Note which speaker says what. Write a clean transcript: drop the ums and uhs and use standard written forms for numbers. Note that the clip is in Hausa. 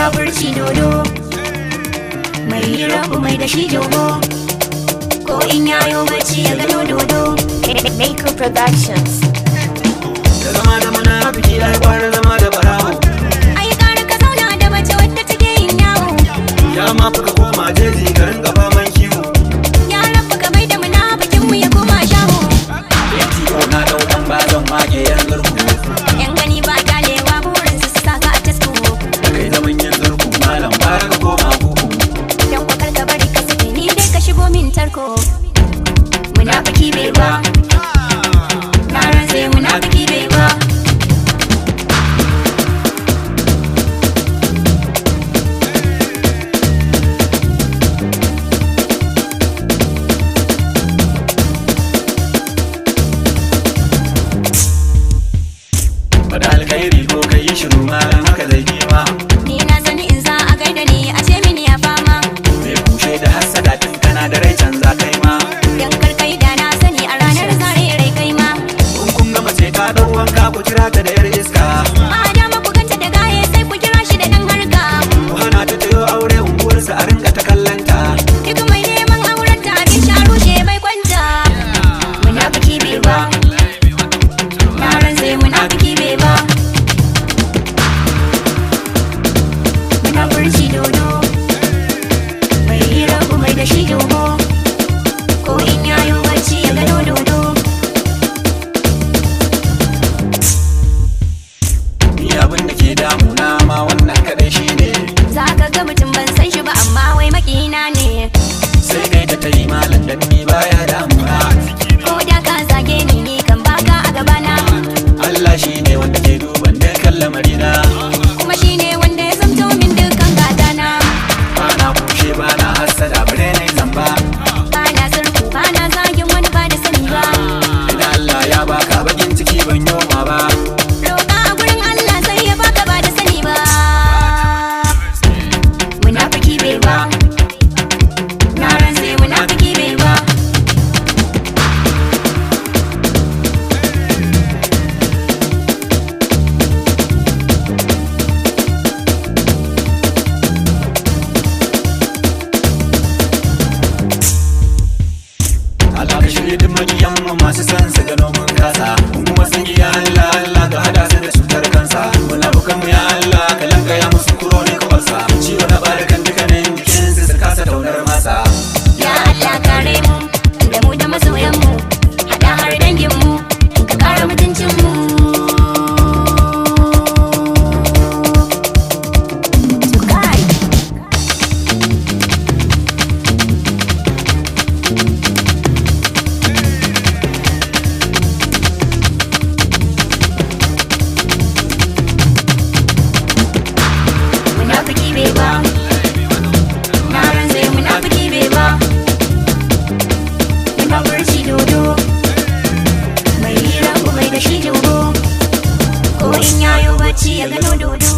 Speaker 1: munafurci dodo, mai hira mai da shi jogo, ko in yayo bacci ya gano dodo. Maker Productions.
Speaker 2: Da zama da munafiki ai gwara zama da barawo.
Speaker 1: Ai gara ka zauna da mace wadda take yin yawo.
Speaker 2: Ya ma fuka koma jeji ka ringa faman kiwo.
Speaker 1: Ya rabu ka mai da munafikin mu ya koma shaho.
Speaker 2: Yanti ko na dau dan bazan mage yan zurku.
Speaker 1: Yan gani ba kyalewa burin su saka a tasko.
Speaker 2: Kai zaman yan zurku malam bara ka koma kuku.
Speaker 1: Dan kwakar ka bari ka sake ni dai ka shigo min tarko. Munafiki bai ba, na rantse munafiki bai ba.
Speaker 2: Bada alkhairi ko kai yi shiru malam haka zai kima.
Speaker 1: Ni na sani in za a gaida ni a ce mini ya fama.
Speaker 2: Mai kushe da hassada tun kana da rai canza kai ma.
Speaker 1: Dan karkai da na sani a ranar zare rai kai ma.
Speaker 2: Kun ga mace ta dau wanka ku kira ta da yar iska.
Speaker 1: A dama ku ganta da gaye sai ku kira shi da dan harka.
Speaker 2: Ku hana ta tayo aure unguwarsa a ringa ta kallanta.
Speaker 1: Duk mai neman auren ta abin sha rushe bai kwanta. Munafiki bai ba, na rantse munafiki bai ba. Munafurci dodo, mai hira mai da shi jogo, ko in yayo bacci ya gano dodo.
Speaker 2: Ni abin da ke damuna ma wannan kadai shine.
Speaker 1: Za ka ga mutum ban san shi ba amma wai makina ne.
Speaker 2: Sai kai ta tayi malam dan ni baya damuna.
Speaker 1: Ko da ka zage ni ni kan baka a gabana.
Speaker 2: Allah shine wanda ke duban dukkan lamarina.
Speaker 1: Kuma shi ne wanda ya zamto min dukkan gadana.
Speaker 2: Bana kushe bana hassada bare ne zamba.
Speaker 1: Bana sarku bana zagin wani ba da sani ba.
Speaker 2: Idan Allah ya baka bakin ciki ban yoma ba.
Speaker 1: Roƙa a gurin Allah sai ya baka ba da sani ba. Munafiki bai ba, na rantse munafiki bai ba.
Speaker 2: Allah ka shirye duk makiyan mu masu san su gano mun kasa. Kuma sun yi ya Allah Allah ka hada su da cutar kansa. Munafukan mu ya Allah ka lankaya musu kuro ne kwasa. Ciwo na bada kan dukkanin jikinsu su kasa taunar masa.
Speaker 1: Ya Allah kare mu, da mu da masoyan mu, haɗa har dangin mu, ka kare mutuncin mu. Tukai. Munafiki bai ba, na rantse munafiki bai ba. Munafurci dodo, mai hira mai da shi jogo, ko in yayo bacci ya gano dodo.